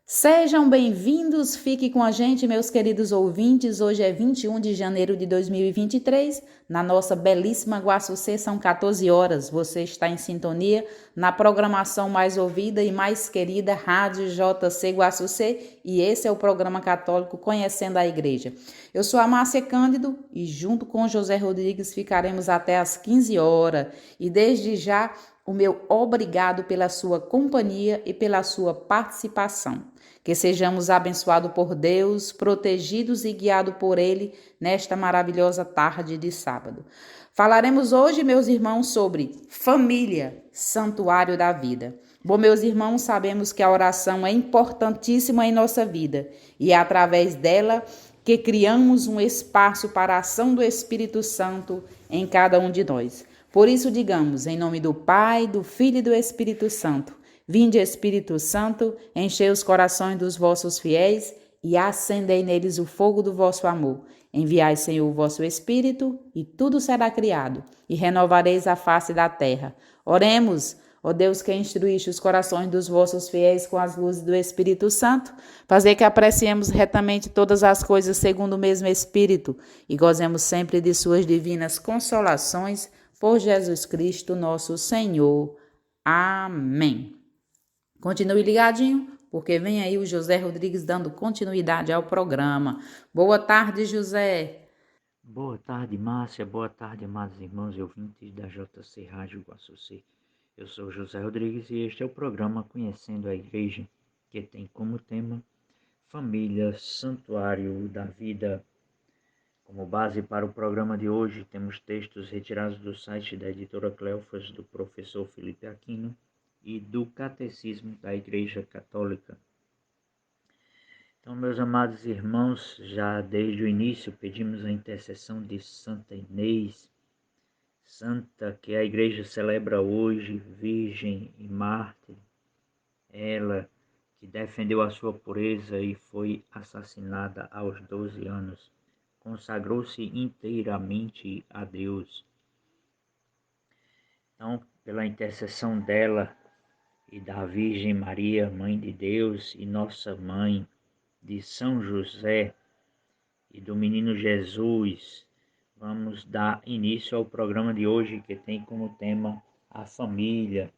Sejam bem-vindos, fique com a gente, meus queridos ouvintes. Hoje é 21 de janeiro de 2023, na nossa belíssima Guaçucê, são 14 horas. Você está em sintonia na programação mais ouvida e mais querida, Rádio JC Guaçucê, e esse é o programa católico Conhecendo a Igreja. Eu sou a Márcia Cândido e junto com José Rodrigues ficaremos até às 15 horas. E desde já, o meu obrigado pela sua companhia e pela sua participação. Que sejamos abençoados por Deus, protegidos e guiados por Ele nesta maravilhosa tarde de sábado. Falaremos hoje, meus irmãos, sobre família, santuário da vida. Bom, meus irmãos, sabemos que a oração é importantíssima em nossa vida e é através dela que criamos um espaço para a ação do Espírito Santo em cada um de nós. Por isso, digamos, em nome do Pai, do Filho e do Espírito Santo, vinde, Espírito Santo, enchei os corações dos vossos fiéis e acendei neles o fogo do vosso amor. Enviai, Senhor, o vosso Espírito, e tudo será criado, e renovareis a face da terra. Oremos, ó Deus, que instruíste os corações dos vossos fiéis com as luzes do Espírito Santo, fazer que apreciemos retamente todas as coisas segundo o mesmo Espírito, e gozemos sempre de suas divinas consolações, por Jesus Cristo, nosso Senhor. Amém. Continue ligadinho, porque vem aí o José Rodrigues dando continuidade ao programa. Boa tarde, José. Boa tarde, Márcia. Boa tarde, amados irmãos e ouvintes da JC Rádio Guaçucê. Eu sou José Rodrigues e este é o programa Conhecendo a Igreja, que tem como tema Família, Santuário da Vida. Como base para o programa de hoje, temos textos retirados do site da editora Cleofas, do professor Felipe Aquino e do Catecismo da Igreja Católica. Então, meus amados irmãos, já desde o início pedimos a intercessão de Santa Inês, santa que a igreja celebra hoje, virgem e mártir, ela que defendeu a sua pureza e foi assassinada aos 12 anos, consagrou-se inteiramente a Deus. Então, pela intercessão dela e da Virgem Maria, Mãe de Deus e Nossa Mãe, de São José e do Menino Jesus, vamos dar início ao programa de hoje, que tem como tema a família.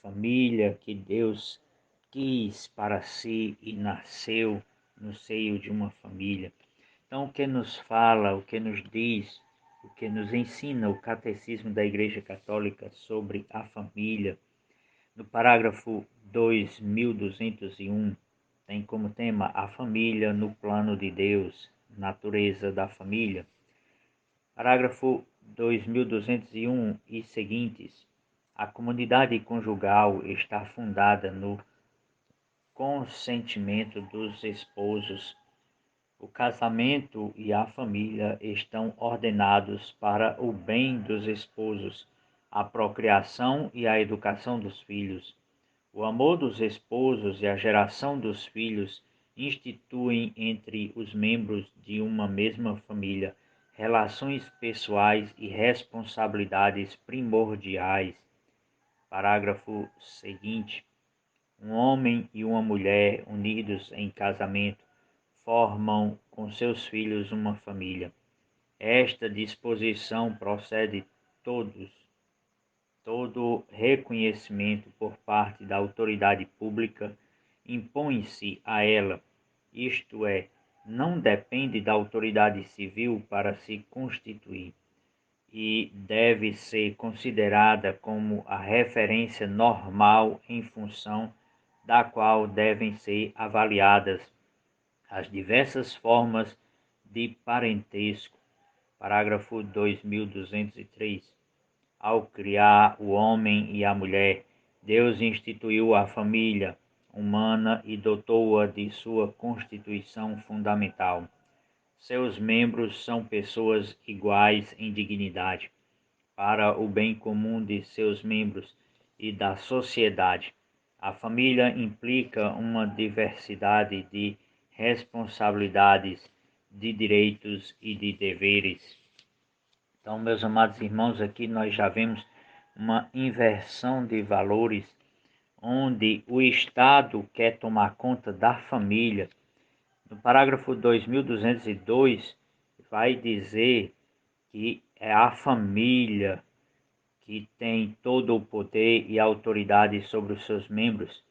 Família que Deus quis para si e nasceu no seio de uma família. Então, o que nos fala, o que nos diz, o que nos ensina o Catecismo da Igreja Católica sobre a família? No parágrafo 2201, tem como tema a família no plano de Deus, natureza da família. Parágrafo 2201 e seguintes. A comunidade conjugal está fundada no consentimento dos esposos. O casamento e a família estão ordenados para o bem dos esposos, a procriação e a educação dos filhos. O amor dos esposos e a geração dos filhos instituem entre os membros de uma mesma família relações pessoais e responsabilidades primordiais. Parágrafo seguinte. Um homem e uma mulher unidos em casamento formam com seus filhos uma família. Esta disposição procede todo reconhecimento por parte da autoridade pública impõe-se a ela, isto é, não depende da autoridade civil para se constituir, e deve ser considerada como a referência normal em função da qual devem ser avaliadas as diversas formas de parentesco. Parágrafo 2203. Ao criar o homem e a mulher, Deus instituiu a família humana e dotou-a de sua constituição fundamental. Seus membros são pessoas iguais em dignidade, para o bem comum de seus membros e da sociedade. A família implica uma diversidade de responsabilidades, de direitos e de deveres. Então, meus amados irmãos, aqui nós já vemos uma inversão de valores onde o Estado quer tomar conta da família. No parágrafo 2202, vai dizer que é a família que tem todo o poder e autoridade sobre os seus membros,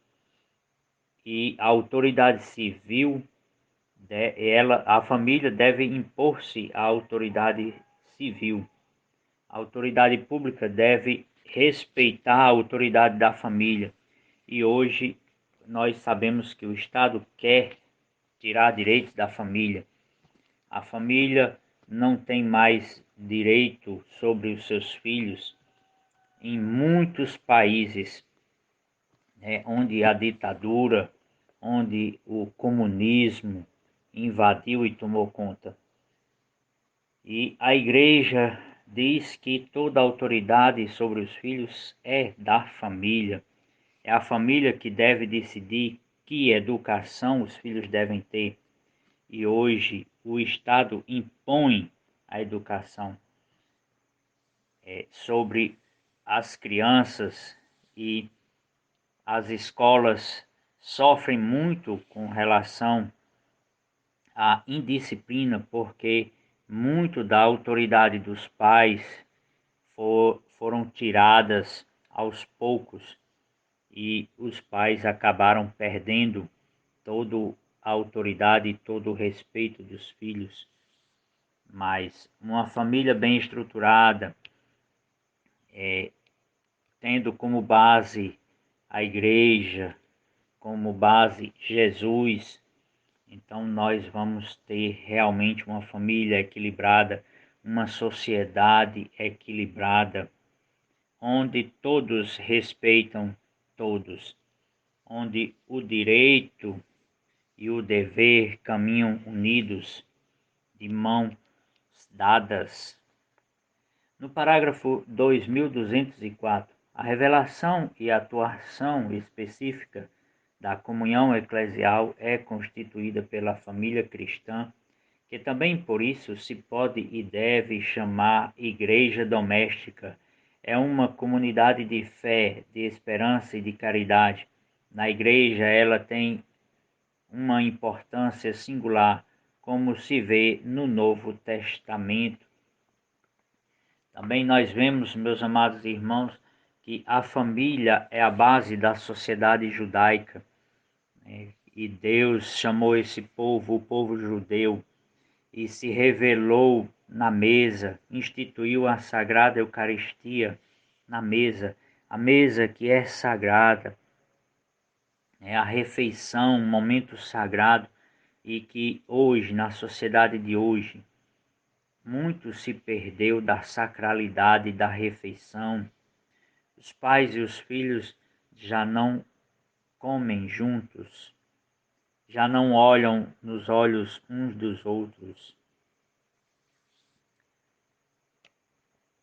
e a autoridade civil, a família deve impor-se à autoridade civil. A autoridade pública deve respeitar a autoridade da família. E hoje nós sabemos que o Estado quer tirar direitos da família. A família não tem mais direito sobre os seus filhos. Em muitos países, onde a ditadura, onde o comunismo invadiu e tomou conta. E a igreja diz que toda autoridade sobre os filhos é da família. É a família que deve decidir que educação os filhos devem ter. E hoje o Estado impõe a educação sobre as crianças, e as escolas sofrem muito com relação à indisciplina, porque muito da autoridade dos pais foram tiradas aos poucos, e os pais acabaram perdendo toda a autoridade e todo o respeito dos filhos. Mas uma família bem estruturada, tendo como base a igreja, como base Jesus, então nós vamos ter realmente uma família equilibrada, uma sociedade equilibrada, onde todos respeitam todos, onde o direito e o dever caminham unidos, de mãos dadas. No parágrafo 2204, a revelação e atuação específica da comunhão eclesial é constituída pela família cristã, que também por isso se pode e deve chamar igreja doméstica. É uma comunidade de fé, de esperança e de caridade. Na igreja ela tem uma importância singular, como se vê no Novo Testamento. Também nós vemos, meus amados irmãos, que a família é a base da sociedade judaica, e Deus chamou esse povo, o povo judeu, e se revelou na mesa, instituiu a Sagrada Eucaristia na mesa, a mesa que é sagrada, é a refeição, um momento sagrado, e que hoje, na sociedade de hoje, muito se perdeu da sacralidade da refeição. Os pais e os filhos já não comem juntos, já não olham nos olhos uns dos outros.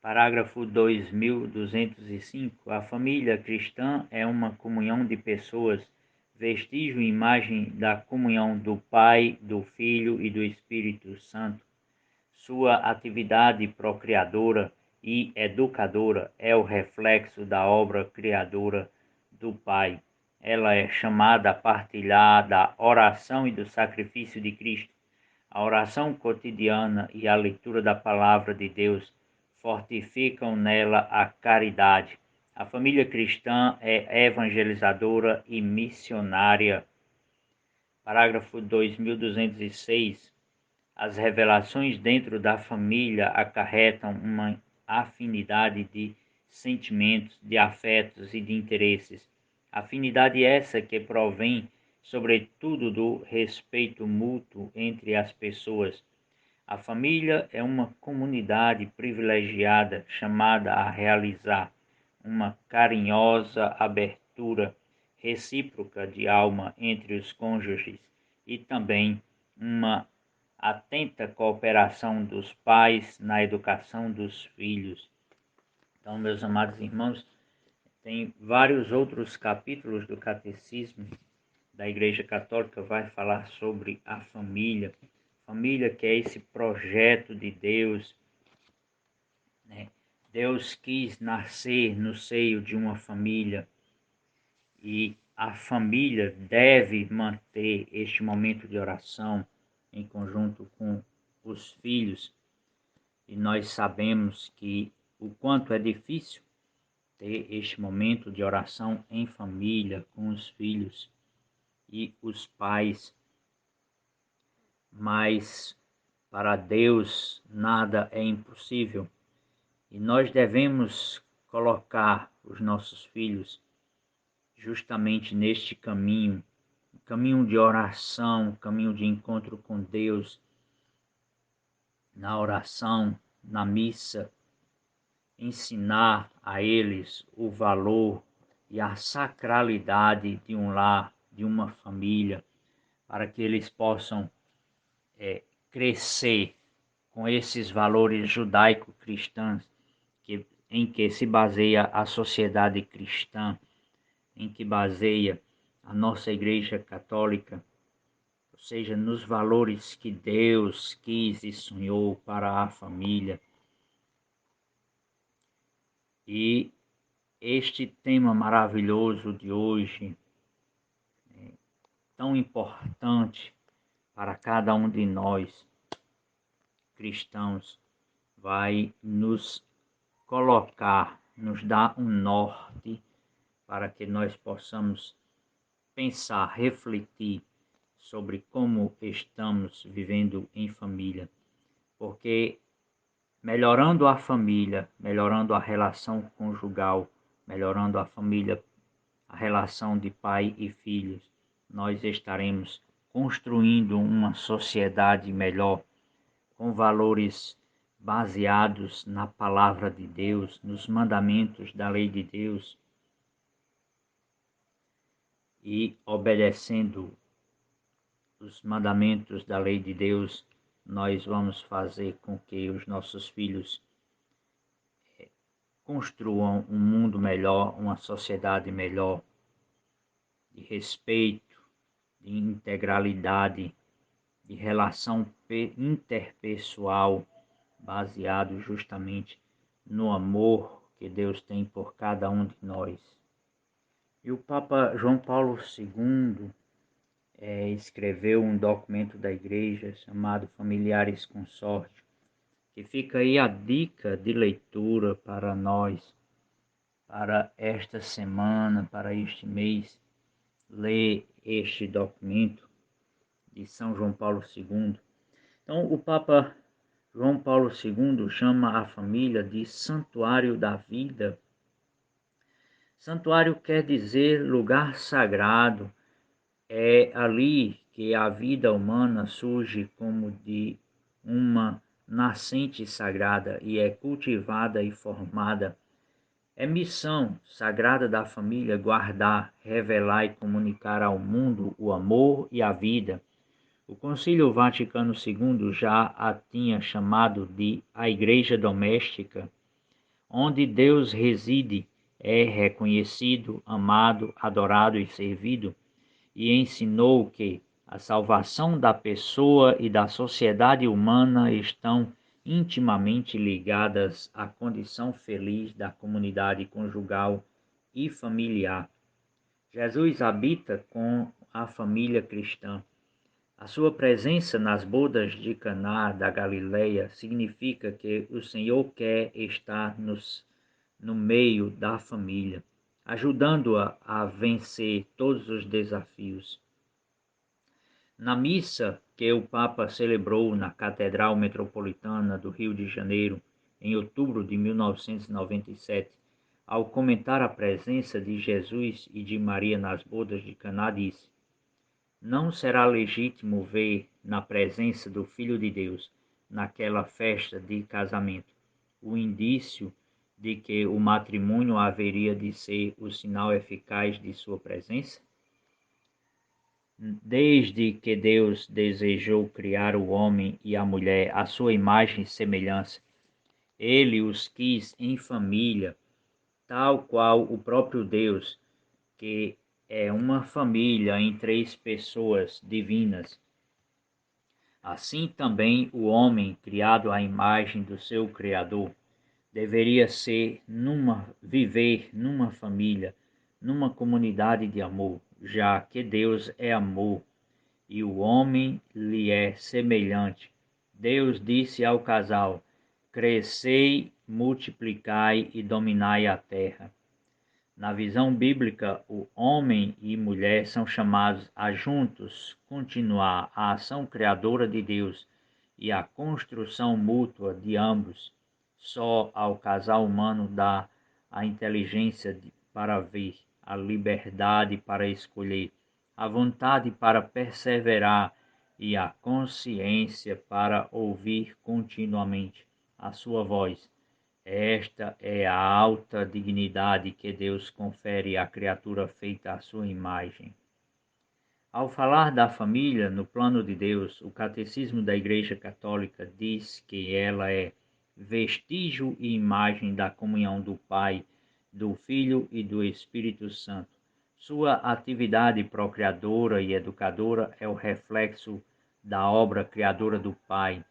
Parágrafo 2205. A família cristã é uma comunhão de pessoas, vestígio e imagem da comunhão do Pai, do Filho e do Espírito Santo. Sua atividade procriadora e educadora é o reflexo da obra criadora do Pai. Ela é chamada a partilhar da oração e do sacrifício de Cristo. A oração cotidiana e a leitura da palavra de Deus fortificam nela a caridade. A família cristã é evangelizadora e missionária. Parágrafo 2206. As revelações dentro da família acarretam uma afinidade de sentimentos, de afetos e de interesses. Afinidade essa que provém, sobretudo, do respeito mútuo entre as pessoas. A família é uma comunidade privilegiada chamada a realizar uma carinhosa abertura recíproca de alma entre os cônjuges e também uma atenta cooperação dos pais na educação dos filhos. Então, meus amados irmãos, tem vários outros capítulos do Catecismo da Igreja Católica vai falar sobre a família. Família que é esse projeto de Deus, né? Deus quis nascer no seio de uma família, E a família deve manter este momento de oração em conjunto com os filhos. E nós sabemos que o quanto é difícil ter este momento de oração em família, com os filhos e os pais. Mas para Deus nada é impossível. E nós devemos colocar os nossos filhos justamente neste caminho, caminho de oração, caminho de encontro com Deus, na oração, na missa, ensinar a eles o valor e a sacralidade de um lar, de uma família, para que eles possam crescer com esses valores judaico-cristãos em que se baseia a sociedade cristã, em que baseia a nossa Igreja Católica, ou seja, nos valores que Deus quis e sonhou para a família. E este tema maravilhoso de hoje, tão importante para cada um de nós cristãos, vai nos colocar, nos dar um norte para que nós possamos pensar, refletir sobre como estamos vivendo em família. Porque melhorando a família, melhorando a relação conjugal, melhorando a família, a relação de pai e filhos, nós estaremos construindo uma sociedade melhor, com valores baseados na palavra de Deus, nos mandamentos da lei de Deus, e obedecendo os mandamentos da lei de Deus, nós vamos fazer com que os nossos filhos construam um mundo melhor, uma sociedade melhor, de respeito, de integralidade, de relação interpessoal, baseado justamente no amor que Deus tem por cada um de nós. E o Papa João Paulo II escreveu um documento da Igreja chamado Familiares Consórcio, que fica aí a dica de leitura para nós, para esta semana, para este mês, ler este documento de São João Paulo II. Então, o Papa João Paulo II chama a família de santuário da vida. Santuário quer dizer lugar sagrado. É ali que a vida humana surge como de uma nascente sagrada e é cultivada e formada. É missão sagrada da família guardar, revelar e comunicar ao mundo o amor e a vida. O Concílio Vaticano II já a tinha chamado de a Igreja Doméstica, onde Deus reside, é reconhecido, amado, adorado e servido, e ensinou que a salvação da pessoa e da sociedade humana estão intimamente ligadas à condição feliz da comunidade conjugal e familiar. Jesus habita com a família cristã. A sua presença nas bodas de Caná da Galileia significa que o Senhor quer estar no meio da família, ajudando-a a vencer todos os desafios. Na missa que o Papa celebrou na Catedral Metropolitana do Rio de Janeiro, em outubro de 1997, ao comentar a presença de Jesus e de Maria nas bodas de Caná, disse: "Não será legítimo ver na presença do Filho de Deus, naquela festa de casamento, o indício de que o matrimônio haveria de ser o sinal eficaz de sua presença? Desde que Deus desejou criar o homem e a mulher à sua imagem e semelhança, ele os quis em família, tal qual o próprio Deus, que é uma família em três pessoas divinas. Assim também o homem, criado à imagem do seu Criador, deveria viver numa família, numa comunidade de amor, já que Deus é amor e o homem lhe é semelhante. Deus disse ao casal: crescei, multiplicai e dominai a terra. Na visão bíblica, o homem e mulher são chamados a juntos continuar a ação criadora de Deus e a construção mútua de ambos. Só ao casal humano dá a inteligência para ver, a liberdade para escolher, a vontade para perseverar e a consciência para ouvir continuamente a sua voz. Esta é a alta dignidade que Deus confere à criatura feita à sua imagem. Ao falar da família no plano de Deus, o Catecismo da Igreja Católica diz que ela é vestígio e imagem da comunhão do Pai, do Filho e do Espírito Santo. Sua atividade procriadora e educadora é o reflexo da obra criadora do Pai.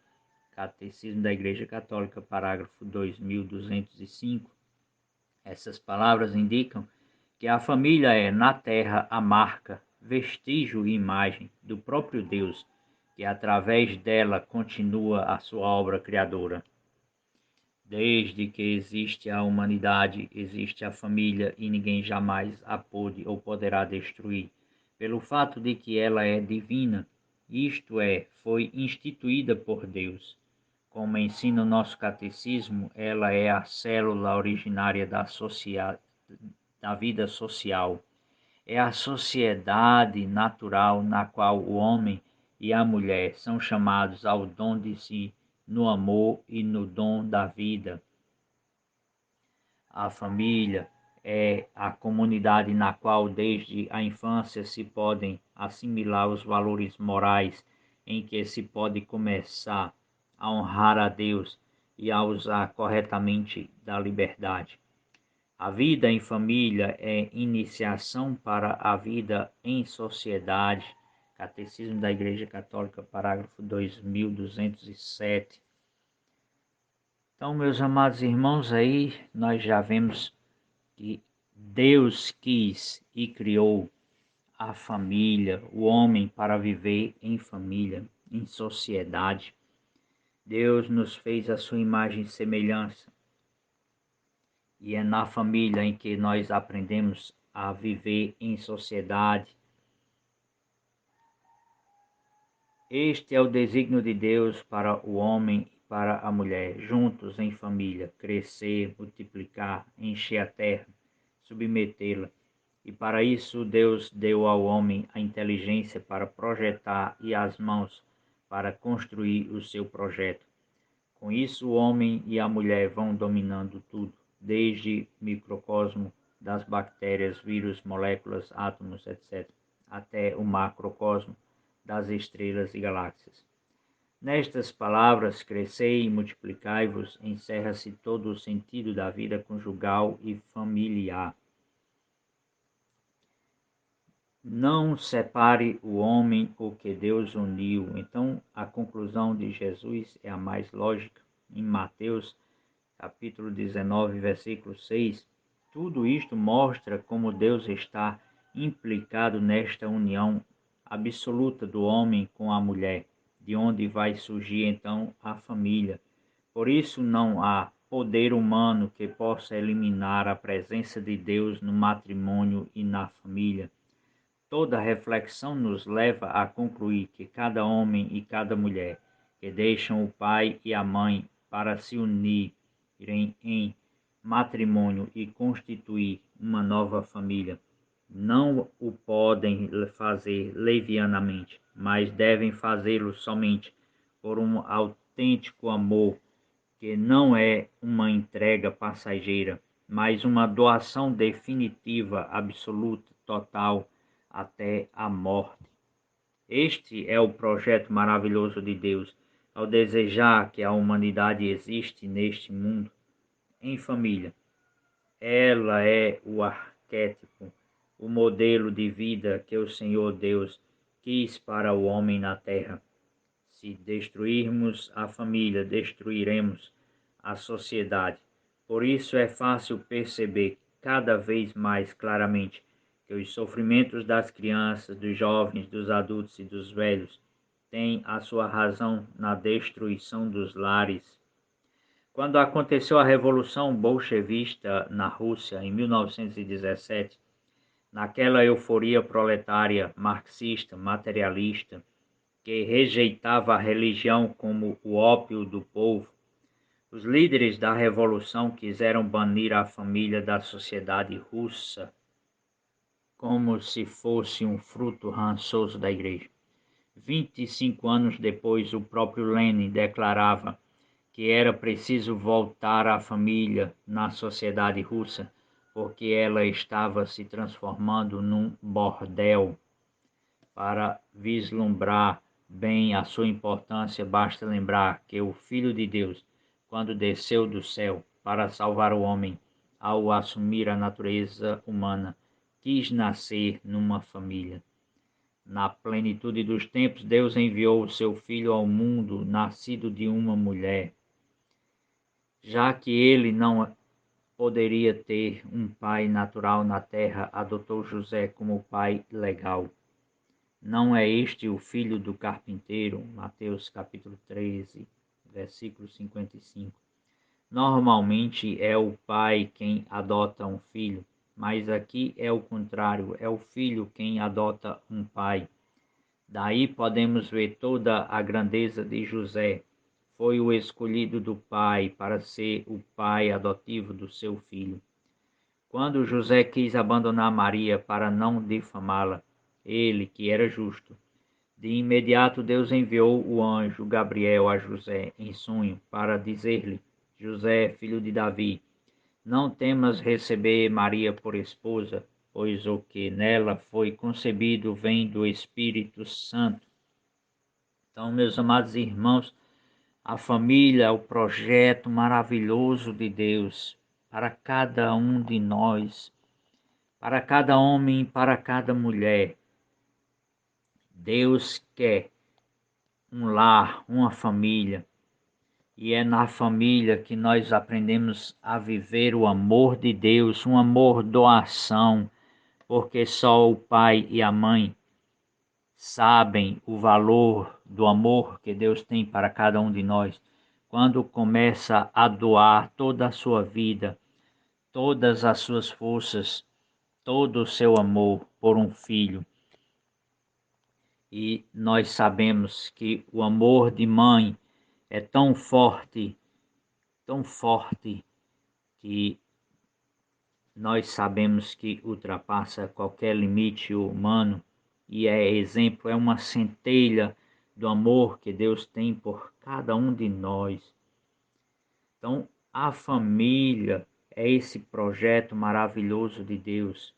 Catecismo da Igreja Católica, parágrafo 2205. Essas palavras indicam que a família é, na terra, a marca, vestígio e imagem do próprio Deus, que através dela continua a sua obra criadora. Desde que existe a humanidade, existe a família e ninguém jamais a pôde ou poderá destruir, pelo fato de que ela é divina, isto é, foi instituída por Deus. Como ensina o nosso catecismo, ela é a célula originária da vida social. É a sociedade natural na qual o homem e a mulher são chamados ao dom de si, no amor e no dom da vida. A família é a comunidade na qual desde a infância se podem assimilar os valores morais, em que se pode começar a honrar a Deus e a usar corretamente da liberdade. A vida em família é iniciação para a vida em sociedade. Catecismo da Igreja Católica, parágrafo 2207. Então, meus amados irmãos, aí nós já vemos que Deus quis e criou a família, o homem para viver em família, em sociedade. Deus nos fez a sua imagem e semelhança. E é na família em que nós aprendemos a viver em sociedade. Este é o desígnio de Deus para o homem e para a mulher, juntos em família, crescer, multiplicar, encher a terra, submetê-la. E para isso Deus deu ao homem a inteligência para projetar e as mãos para construir o seu projeto. Com isso o homem e a mulher vão dominando tudo, desde o microcosmo das bactérias, vírus, moléculas, átomos, etc., até o macrocosmo das estrelas e galáxias. Nestas palavras, crescei e multiplicai-vos, encerra-se todo o sentido da vida conjugal e familiar. Não separe o homem o que Deus uniu. Então, a conclusão de Jesus é a mais lógica. Em Mateus, capítulo 19, versículo 6, tudo isto mostra como Deus está implicado nesta união absoluta do homem com a mulher, de onde vai surgir então a família. Por isso não há poder humano que possa eliminar a presença de Deus no matrimônio e na família. Toda reflexão nos leva a concluir que cada homem e cada mulher que deixam o pai e a mãe para se unir em matrimônio e constituir uma nova família, não o podem fazer levianamente, mas devem fazê-lo somente por um autêntico amor, que não é uma entrega passageira, mas uma doação definitiva, absoluta, total, até a morte. Este é o projeto maravilhoso de Deus, ao desejar que a humanidade existe neste mundo em família. Ela é o arquétipo, o modelo de vida que o Senhor Deus quis para o homem na terra. Se destruirmos a família, destruiremos a sociedade. Por isso é fácil perceber cada vez mais claramente que os sofrimentos das crianças, dos jovens, dos adultos e dos velhos têm a sua razão na destruição dos lares. Quando aconteceu a Revolução Bolchevista na Rússia, em 1917, naquela euforia proletária marxista, materialista, que rejeitava a religião como o ópio do povo, os líderes da revolução quiseram banir a família da sociedade russa como se fosse um fruto rançoso da igreja. 25 anos depois, o próprio Lenin declarava que era preciso voltar à família na sociedade russa, porque ela estava se transformando num bordel. Para vislumbrar bem a sua importância, basta lembrar que o Filho de Deus, quando desceu do céu para salvar o homem, ao assumir a natureza humana, quis nascer numa família. Na plenitude dos tempos, Deus enviou o seu Filho ao mundo, nascido de uma mulher. Já que ele não poderia ter um pai natural na terra, adotou José como pai legal. Não é este o filho do carpinteiro? Mateus capítulo 13, versículo 55. Normalmente é o pai quem adota um filho, mas aqui é o contrário, é o filho quem adota um pai. Daí podemos ver toda a grandeza de José. Foi o escolhido do pai para ser o pai adotivo do seu filho. Quando José quis abandonar Maria para não difamá-la, ele, que era justo, de imediato Deus enviou o anjo Gabriel a José em sonho para dizer-lhe: José, filho de Davi, não temas receber Maria por esposa, pois o que nela foi concebido vem do Espírito Santo. Então, meus amados irmãos, a família é o projeto maravilhoso de Deus para cada um de nós, para cada homem e para cada mulher. Deus quer um lar, uma família, e é na família que nós aprendemos a viver o amor de Deus, um amor doação, porque só o pai e a mãe sabem o valor do amor que Deus tem para cada um de nós. Quando começa a doar toda a sua vida, todas as suas forças, todo o seu amor por um filho. E nós sabemos que o amor de mãe é tão forte, que nós sabemos que ultrapassa qualquer limite humano e é exemplo, é uma centelha do amor que Deus tem por cada um de nós. Então, a família é esse projeto maravilhoso de Deus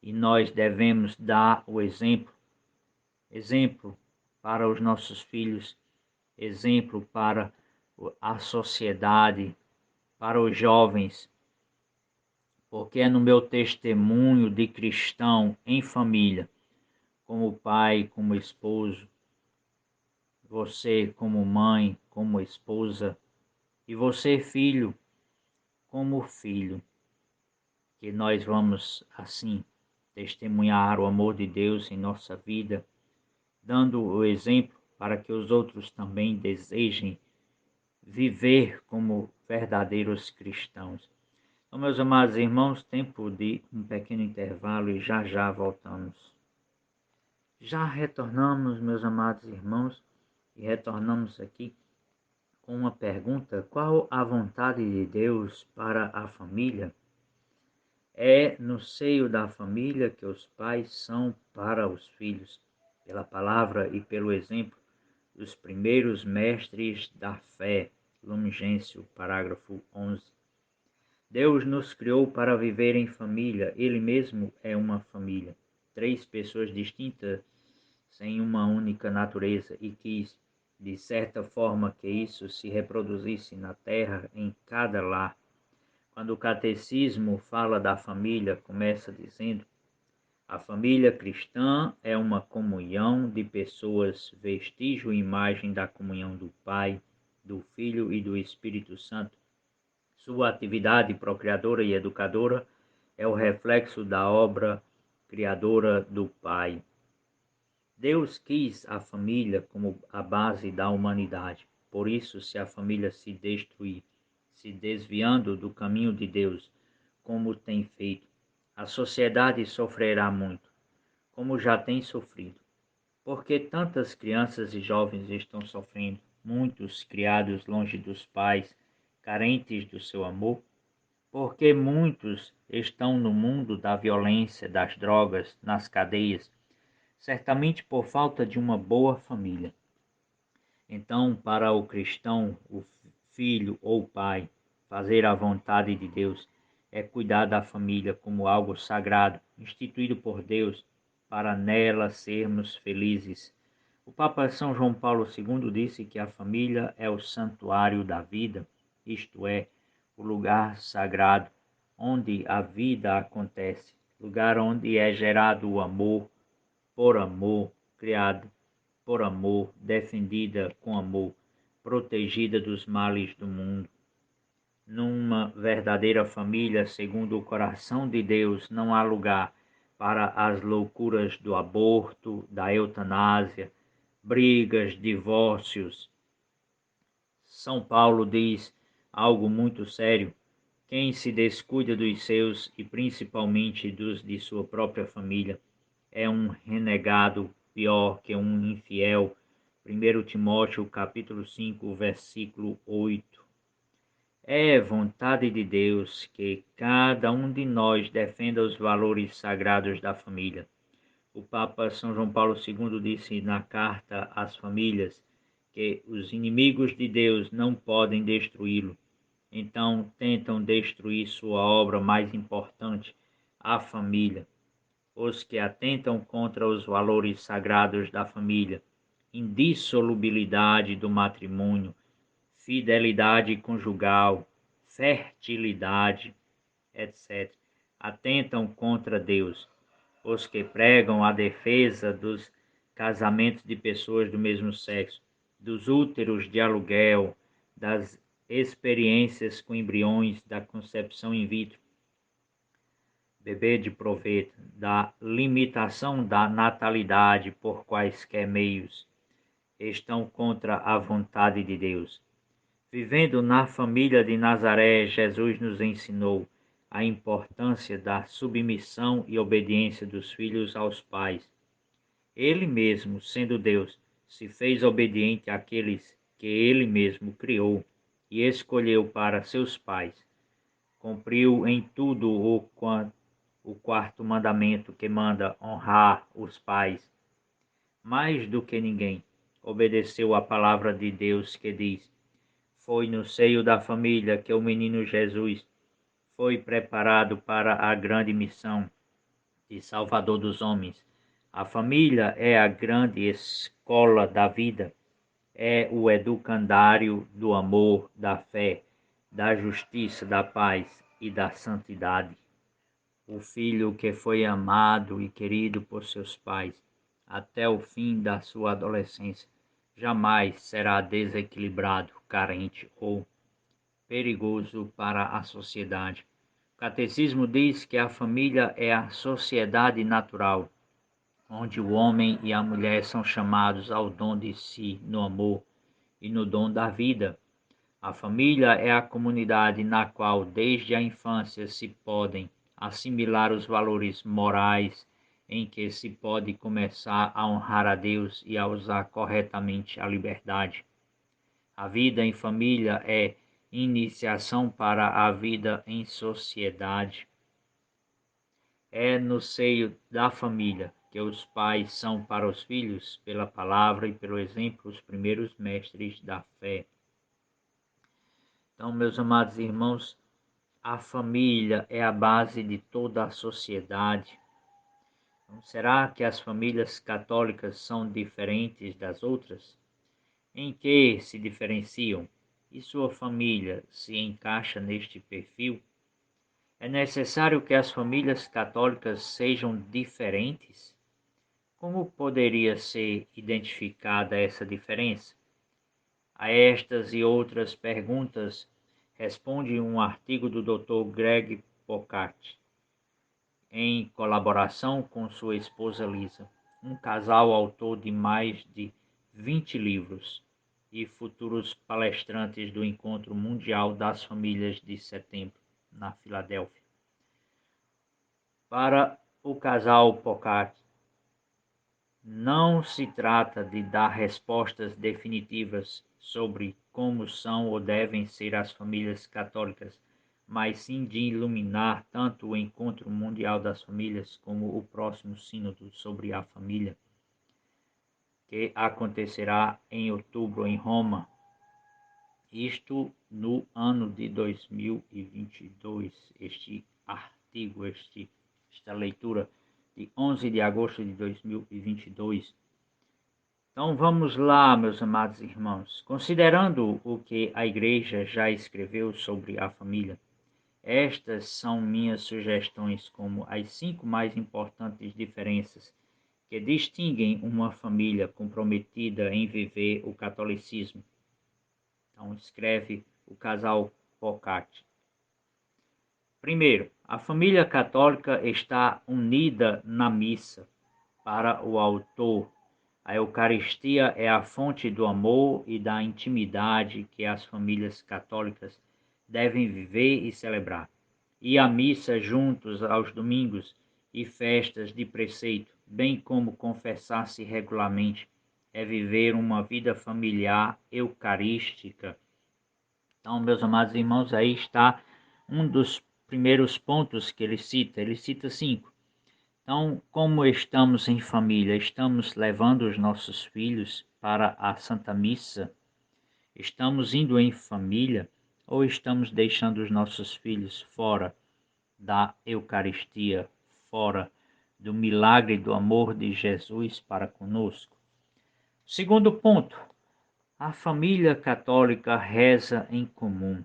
e nós devemos dar o exemplo para os nossos filhos, exemplo para a sociedade, para os jovens, porque é no meu testemunho de cristão em família, como pai, como esposo, você como mãe, como esposa, e você filho, como filho, que nós vamos assim testemunhar o amor de Deus em nossa vida, dando o exemplo para que os outros também desejem viver como verdadeiros cristãos. Então, meus amados irmãos, tempo de um pequeno intervalo e já já voltamos. Já retornamos, meus amados irmãos, e retornamos aqui com uma pergunta: qual a vontade de Deus para a família? É no seio da família que os pais são para os filhos, pela palavra e pelo exemplo, os primeiros mestres da fé. Lumigêncio, parágrafo 11. Deus nos criou para viver em família. Ele mesmo é uma família. 3 pessoas distintas sem uma única natureza e quis, de certa forma, que isso se reproduzisse na terra em cada lar. Quando o catecismo fala da família, começa dizendo: a família cristã é uma comunhão de pessoas, vestígio e imagem da comunhão do Pai, do Filho e do Espírito Santo. Sua atividade procriadora e educadora é o reflexo da obra criadora do Pai. Deus quis a família como a base da humanidade. Por isso, se a família se destruir, se desviando do caminho de Deus, como tem feito, a sociedade sofrerá muito, como já tem sofrido. Porque tantas crianças e jovens estão sofrendo, muitos criados longe dos pais, carentes do seu amor? Porque muitos estão no mundo da violência, das drogas, nas cadeias, certamente por falta de uma boa família. Então, para o cristão, o filho ou o pai, fazer a vontade de Deus é cuidar da família como algo sagrado, instituído por Deus, para nela sermos felizes. O Papa São João Paulo II disse que a família é o santuário da vida, isto é, o lugar sagrado, onde a vida acontece, lugar onde é gerado o amor, por amor, criada por amor, defendida com amor, protegida dos males do mundo. Numa verdadeira família, segundo o coração de Deus, não há lugar para as loucuras do aborto, da eutanásia, brigas, divórcios. São Paulo diz algo muito sério: quem se descuida dos seus e principalmente dos de sua própria família é um renegado pior que um infiel. 1 Timóteo capítulo 5, versículo 8. É vontade de Deus que cada um de nós defenda os valores sagrados da família. O Papa São João Paulo II disse na carta às famílias que os inimigos de Deus não podem destruí-lo. Então tentam destruir sua obra mais importante, a família. Os que atentam contra os valores sagrados da família, indissolubilidade do matrimônio, fidelidade conjugal, fertilidade, etc., atentam contra Deus. Os que pregam a defesa dos casamentos de pessoas do mesmo sexo, dos úteros de aluguel, das experiências com embriões, da concepção in vitro, bebê de proveito, da limitação da natalidade por quaisquer meios, estão contra a vontade de Deus. Vivendo na família de Nazaré, Jesus nos ensinou a importância da submissão e obediência dos filhos aos pais. Ele mesmo, sendo Deus, se fez obediente àqueles que ele mesmo criou e escolheu para seus pais. Cumpriu em tudo o quarto mandamento que manda honrar os pais. Mais do que ninguém, obedeceu à palavra de Deus que diz: foi no seio da família que o menino Jesus foi preparado para a grande missão de Salvador dos homens. A família é a grande escola da vida, é o educandário do amor, da fé, da justiça, da paz e da santidade. O filho que foi amado e querido por seus pais até o fim da sua adolescência jamais será desequilibrado, carente ou perigoso para a sociedade. O catecismo diz que a família é a sociedade natural, onde o homem e a mulher são chamados ao dom de si no amor e no dom da vida. A família é a comunidade na qual, desde a infância, se podem assimilar os valores morais, em que se pode começar a honrar a Deus e a usar corretamente a liberdade. A vida em família é iniciação para a vida em sociedade. É no seio da família que os pais são para os filhos, pela palavra e pelo exemplo, os primeiros mestres da fé. Então, meus amados irmãos, a família é a base de toda a sociedade. Então, será que as famílias católicas são diferentes das outras? Em que se diferenciam? E sua família se encaixa neste perfil? É necessário que as famílias católicas sejam diferentes? Como poderia ser identificada essa diferença? A estas e outras perguntas responde um artigo do Dr. Greg Pockart, em colaboração com sua esposa Lisa, um casal autor de mais de 20 livros e futuros palestrantes do Encontro Mundial das Famílias de Setembro, na Filadélfia. Para o casal Pockart, não se trata de dar respostas definitivas sobre como são ou devem ser as famílias católicas, mas sim de iluminar tanto o Encontro Mundial das Famílias como o próximo Sínodo sobre a Família, que acontecerá em outubro em Roma, isto no ano de 2022. Este artigo, esta leitura de 11 de agosto de 2022. Então vamos lá, meus amados irmãos. Considerando o que a Igreja já escreveu sobre a família, estas são minhas sugestões como as 5 mais importantes diferenças que distinguem uma família comprometida em viver o catolicismo. Então escreve o casal Pockart. Primeiro, a família católica está unida na missa. Para o autor, a Eucaristia é a fonte do amor e da intimidade que as famílias católicas devem viver e celebrar. E a missa juntos aos domingos e festas de preceito, bem como confessar-se regularmente, é viver uma vida familiar eucarística. Então, meus amados irmãos, aí está um dos primeiros pontos que ele cita. Ele cita 5. Então, como estamos em família, estamos levando os nossos filhos para a Santa Missa? Estamos indo em família ou estamos deixando os nossos filhos fora da Eucaristia, fora do milagre do amor de Jesus para conosco? Segundo ponto, a família católica reza em comum.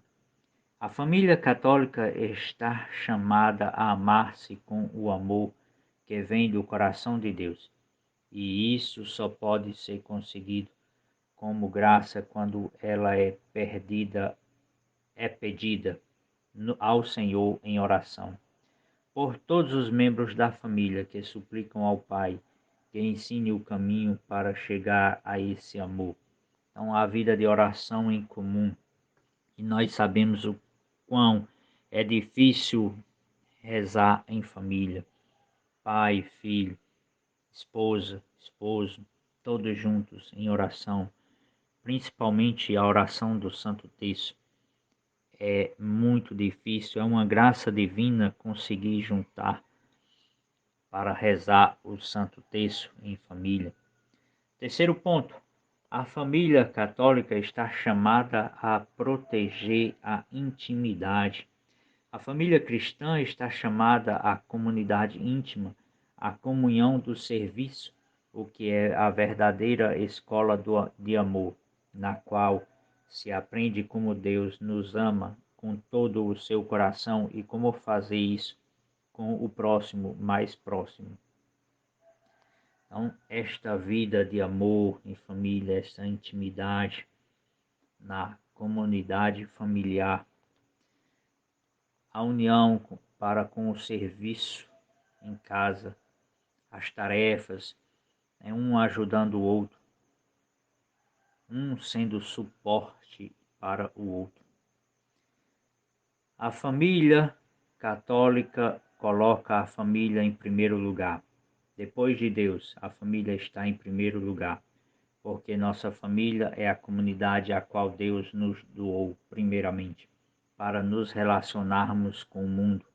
A família católica está chamada a amar-se com o amor que vem do coração de Deus. E isso só pode ser conseguido como graça quando ela é pedida ao Senhor em oração. Por todos os membros da família que suplicam ao Pai que ensine o caminho para chegar a esse amor. Então, a vida de oração em comum. E nós sabemos o quão é difícil rezar em família. Pai, filho, esposa, esposo, todos juntos em oração. Principalmente a oração do Santo Terço. É muito difícil, é uma graça divina conseguir juntar para rezar o Santo Terço em família. Terceiro ponto, a família católica está chamada a proteger a intimidade. A família cristã está chamada à comunidade íntima, à comunhão do serviço, o que é a verdadeira escola de amor, na qual se aprende como Deus nos ama com todo o seu coração e como fazer isso com o próximo mais próximo. Então, esta vida de amor em família, esta intimidade na comunidade familiar, a união para com o serviço em casa, as tarefas, um ajudando o outro, um sendo suporte para o outro. A família católica coloca a família em primeiro lugar. Depois de Deus, a família está em primeiro lugar, porque nossa família é a comunidade a qual Deus nos doou primeiramente, para nos relacionarmos com o mundo.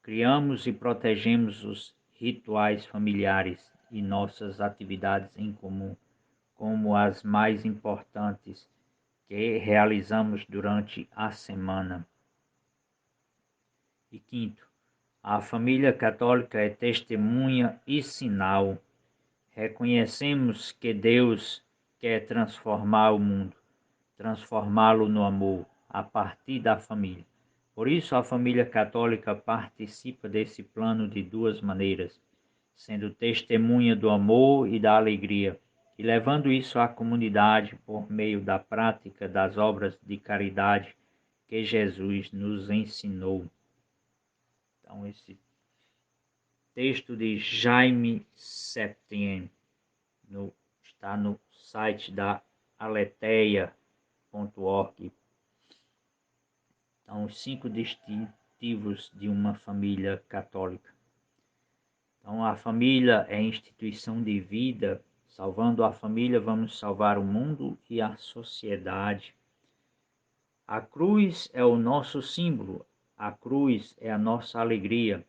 Criamos e protegemos os rituais familiares e nossas atividades em comum, como as mais importantes que realizamos durante a semana. E quinto, a família católica é testemunha e sinal. Reconhecemos que Deus quer transformar o mundo, transformá-lo no amor, a partir da família. Por isso, a família católica participa desse plano de 2 maneiras, sendo testemunha do amor e da alegria, e levando isso à comunidade por meio da prática das obras de caridade que Jesus nos ensinou. Então, esse texto de Jaime Septien está no site da aletheia.org. Então, os 5 distintivos de uma família católica. Então, a família é instituição de vida. Salvando a família, vamos salvar o mundo e a sociedade. A cruz é o nosso símbolo. A cruz é a nossa alegria.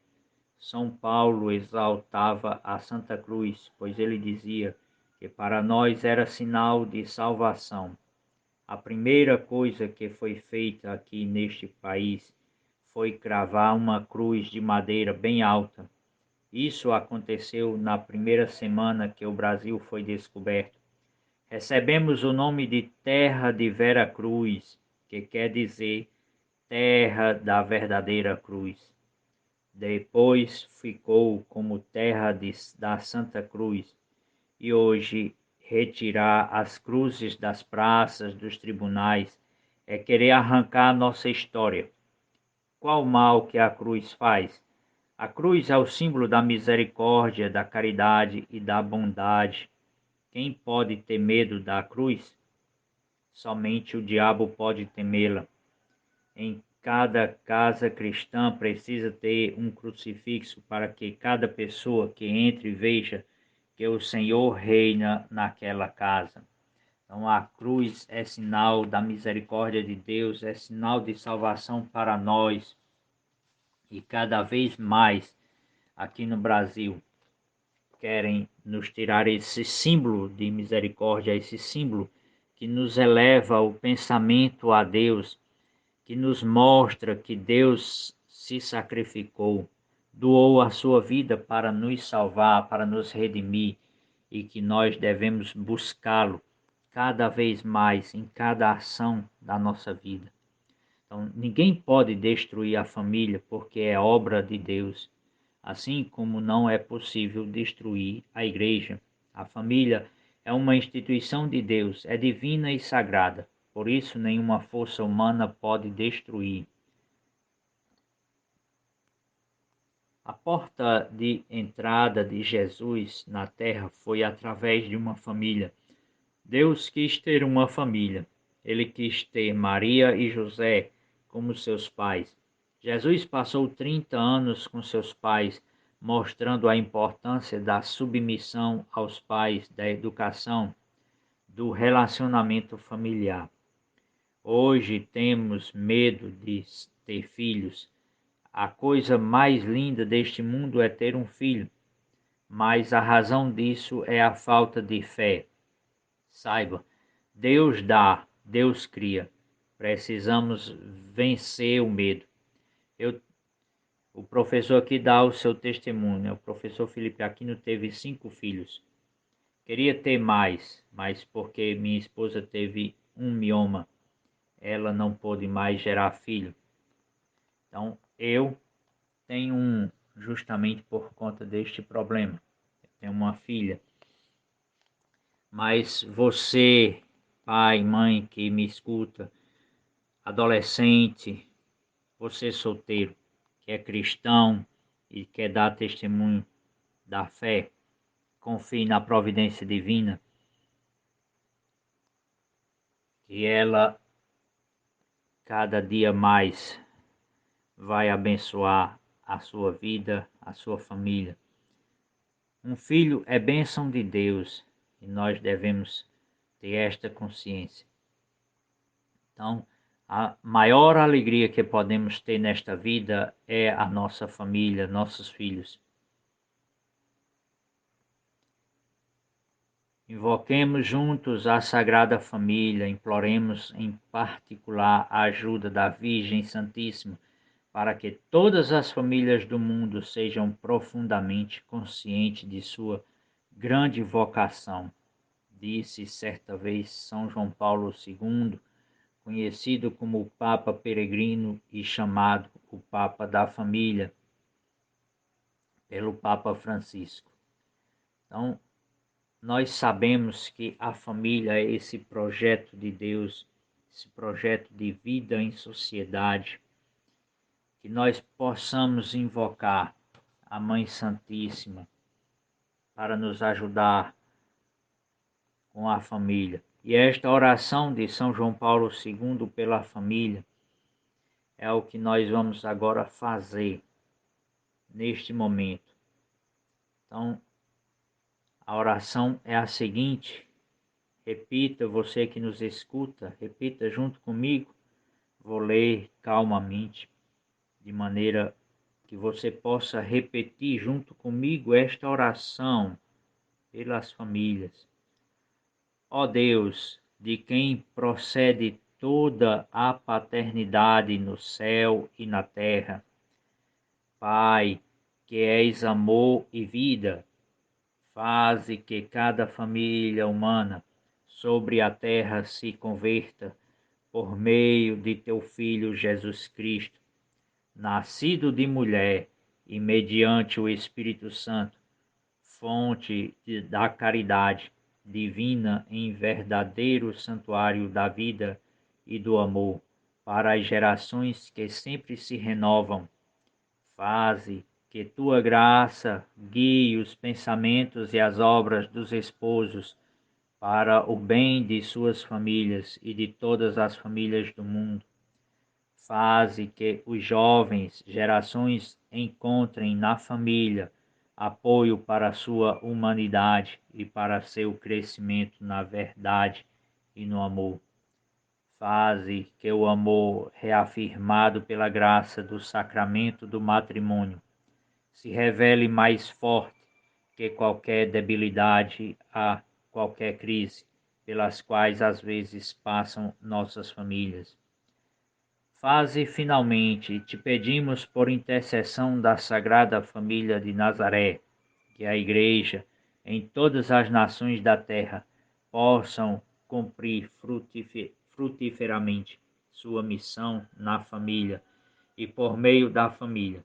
São Paulo exaltava a Santa Cruz, pois ele dizia que para nós era sinal de salvação. A primeira coisa que foi feita aqui neste país foi cravar uma cruz de madeira bem alta. Isso aconteceu na primeira semana que o Brasil foi descoberto. Recebemos o nome de Terra de Vera Cruz, que quer dizer Terra da Verdadeira Cruz. Depois ficou como Terra da Santa Cruz, e hoje retirar as cruzes das praças, dos tribunais, é querer arrancar a nossa história. Qual mal que a cruz faz? A cruz é o símbolo da misericórdia, da caridade e da bondade. Quem pode ter medo da cruz? Somente o diabo pode temê-la. Em cada casa cristã precisa ter um crucifixo para que cada pessoa que entre veja que o Senhor reina naquela casa. Então a cruz é sinal da misericórdia de Deus, é sinal de salvação para nós. E cada vez mais aqui no Brasil querem nos tirar esse símbolo de misericórdia, esse símbolo que nos eleva o pensamento a Deus, que nos mostra que Deus se sacrificou, doou a sua vida para nos salvar, para nos redimir, e que nós devemos buscá-lo cada vez mais em cada ação da nossa vida. Então, ninguém pode destruir a família porque é obra de Deus, assim como não é possível destruir a igreja. A família é uma instituição de Deus, é divina e sagrada, por isso nenhuma força humana pode destruir. A porta de entrada de Jesus na terra foi através de uma família. Deus quis ter uma família. Ele quis ter Maria e José como seus pais. Jesus passou 30 anos com seus pais, mostrando a importância da submissão aos pais, da educação, do relacionamento familiar. Hoje temos medo de ter filhos. A coisa mais linda deste mundo é ter um filho, mas a razão disso é a falta de fé. Saiba, Deus dá, Deus cria. Precisamos vencer o medo. O professor aqui dá o seu testemunho, né? O professor Felipe Aquino teve 5 filhos. Queria ter mais, mas porque minha esposa teve um mioma, ela não pôde mais gerar filho. Então, eu tenho um, justamente por conta deste problema. Eu tenho uma filha. Mas você, pai, mãe que me escuta, adolescente, você solteiro, que é cristão e quer dar testemunho da fé, confie na providência divina, que ela cada dia mais vai abençoar a sua vida, a sua família. Um filho é bênção de Deus e nós devemos ter esta consciência. Então, a maior alegria que podemos ter nesta vida é a nossa família, nossos filhos. Invoquemos juntos a Sagrada Família, imploremos em particular a ajuda da Virgem Santíssima, para que todas as famílias do mundo sejam profundamente conscientes de sua grande vocação. Disse certa vez São João Paulo II, conhecido como o Papa Peregrino e chamado o Papa da Família, pelo Papa Francisco. Então, nós sabemos que a família é esse projeto de Deus esse projeto de vida em sociedade, que nós possamos invocar a Mãe Santíssima para nos ajudar com a família. E esta oração de São João Paulo II pela família é o que nós vamos agora fazer neste momento. Então, a oração é a seguinte: repita, você que nos escuta, repita junto comigo. Vou ler calmamente, de maneira que você possa repetir junto comigo esta oração pelas famílias. Ó Deus, de quem procede toda a paternidade no céu e na terra, Pai, que és amor e vida, faze que cada família humana sobre a terra se converta por meio de teu Filho Jesus Cristo, nascido de mulher e mediante o Espírito Santo, fonte da caridade divina em verdadeiro santuário da vida e do amor, para as gerações que sempre se renovam. Faze que tua graça guie os pensamentos e as obras dos esposos para o bem de suas famílias e de todas as famílias do mundo. Faze que os jovens gerações encontrem na família apoio para a sua humanidade e para seu crescimento na verdade e no amor. Faze que o amor, reafirmado pela graça do sacramento do matrimônio, se revele mais forte que qualquer debilidade a qualquer crise pelas quais às vezes passam nossas famílias. Faze finalmente, te pedimos por intercessão da Sagrada Família de Nazaré, que a Igreja, em todas as nações da terra, possam cumprir frutiferamente sua missão na família e por meio da família.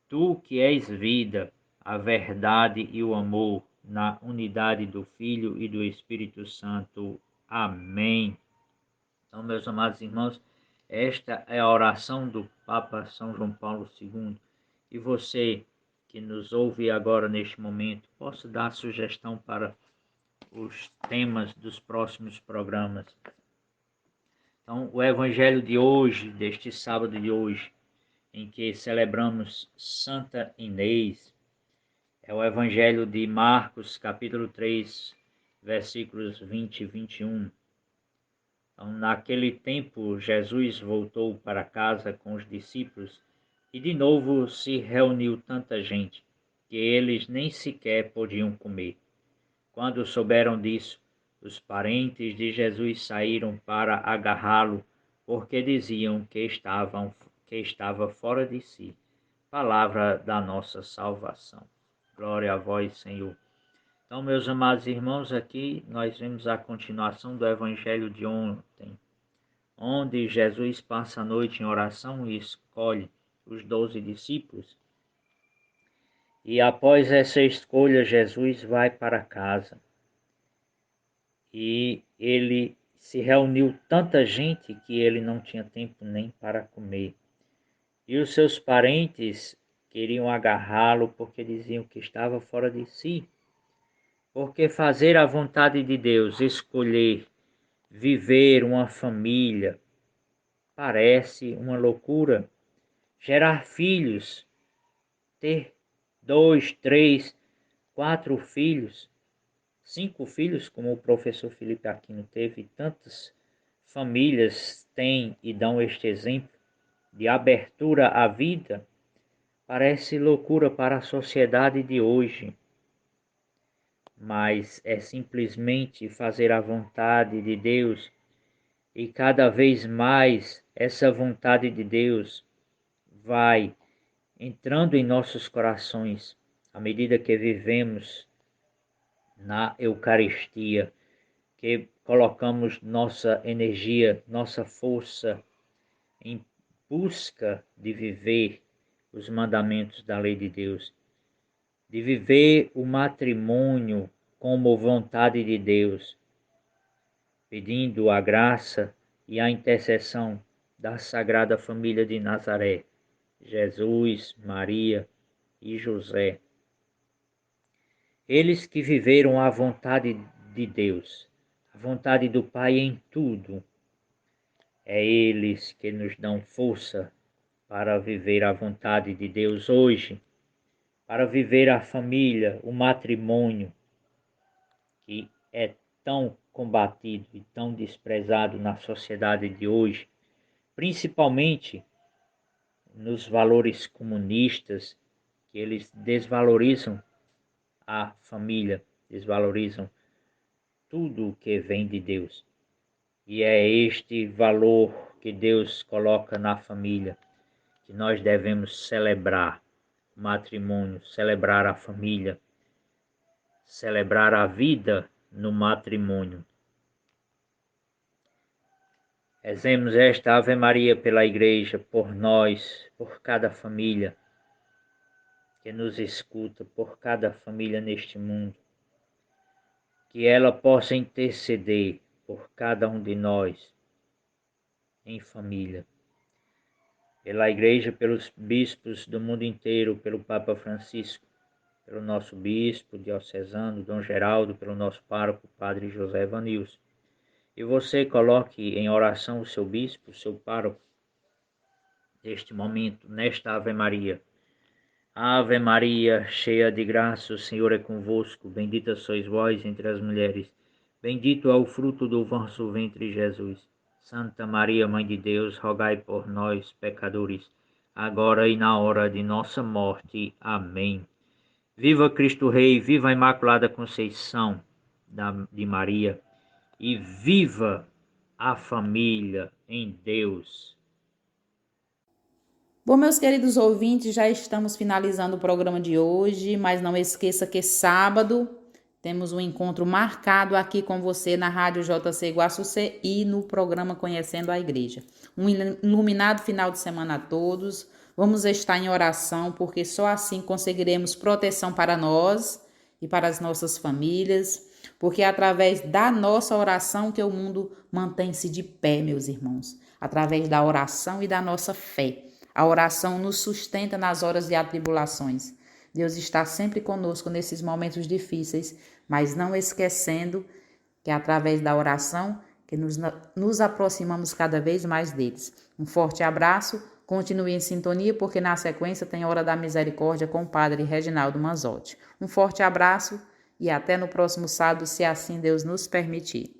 Tu que és vida, a verdade e o amor, na unidade do Filho e do Espírito Santo. Amém. Então, meus amados irmãos, esta é a oração do Papa São João Paulo II. E você que nos ouve agora neste momento, possa dar sugestão para os temas dos próximos programas. Então, o Evangelho de hoje, deste sábado de hoje, em que celebramos Santa Inês, é o Evangelho de Marcos, capítulo 3, versículos 20 e 21. Então, naquele tempo, Jesus voltou para casa com os discípulos e de novo se reuniu tanta gente que eles nem sequer podiam comer. Quando souberam disso, os parentes de Jesus saíram para agarrá-lo, porque diziam que estava fora de si. Palavra da nossa salvação. Glória a vós, Senhor. Então, meus amados irmãos, aqui nós vemos a continuação do Evangelho de ontem, onde Jesus passa a noite em oração e escolhe os 12 discípulos. E após essa escolha, Jesus vai para casa. E ele se reuniu tanta gente que ele não tinha tempo nem para comer. E os seus parentes queriam agarrá-lo porque diziam que estava fora de si. Porque fazer a vontade de Deus, escolher viver uma família, parece uma loucura. Gerar filhos, ter 2, 3, 4 filhos, 5 filhos, como o professor Felipe Aquino teve, tantas famílias têm e dão este exemplo de abertura à vida, parece loucura para a sociedade de hoje. Mas é simplesmente fazer a vontade de Deus, e cada vez mais essa vontade de Deus vai entrando em nossos corações à medida que vivemos na Eucaristia, que colocamos nossa energia, nossa força em busca de viver os mandamentos da lei de Deus, de viver o matrimônio como vontade de Deus, pedindo a graça e a intercessão da Sagrada Família de Nazaré, Jesus, Maria e José. Eles que viveram a vontade de Deus, a vontade do Pai em tudo. É eles que nos dão força para viver a vontade de Deus hoje, para viver a família, o matrimônio, que é tão combatido e tão desprezado na sociedade de hoje, principalmente nos valores comunistas, que eles desvalorizam a família, desvalorizam tudo o que vem de Deus. E é este valor que Deus coloca na família, que nós devemos celebrar o matrimônio, celebrar a família, celebrar a vida no matrimônio. Rezemos esta Ave Maria pela Igreja, por nós, por cada família que nos escuta, por cada família neste mundo. Que ela possa interceder por cada um de nós em família. Pela Igreja, pelos bispos do mundo inteiro, pelo Papa Francisco, pelo nosso bispo diocesano, Dom Geraldo, pelo nosso pároco, Padre José Vanilson. E você coloque em oração o seu bispo, o seu pároco, neste momento, nesta Ave Maria. Ave Maria, cheia de graça, o Senhor é convosco. Bendita sois vós entre as mulheres. Bendito é o fruto do vosso ventre, Jesus. Santa Maria, Mãe de Deus, rogai por nós, pecadores, agora e na hora de nossa morte. Amém. Viva Cristo Rei, viva a Imaculada Conceição de Maria e viva a família em Deus. Bom, meus queridos ouvintes, já estamos finalizando o programa de hoje, mas não esqueça que sábado temos um encontro marcado aqui com você na Rádio JC Guaçucê e no programa Conhecendo a Igreja. Um iluminado final de semana a todos. Vamos estar em oração, porque só assim conseguiremos proteção para nós e para as nossas famílias, porque é através da nossa oração que o mundo mantém-se de pé, meus irmãos. Através da oração e da nossa fé. A oração nos sustenta nas horas de atribulações. Deus está sempre conosco nesses momentos difíceis, mas não esquecendo que é através da oração que nos aproximamos cada vez mais deles. Um forte abraço, continue em sintonia, porque na sequência tem Hora da Misericórdia com o Padre Reginaldo Manzotti. Um forte abraço e até no próximo sábado, se assim Deus nos permitir.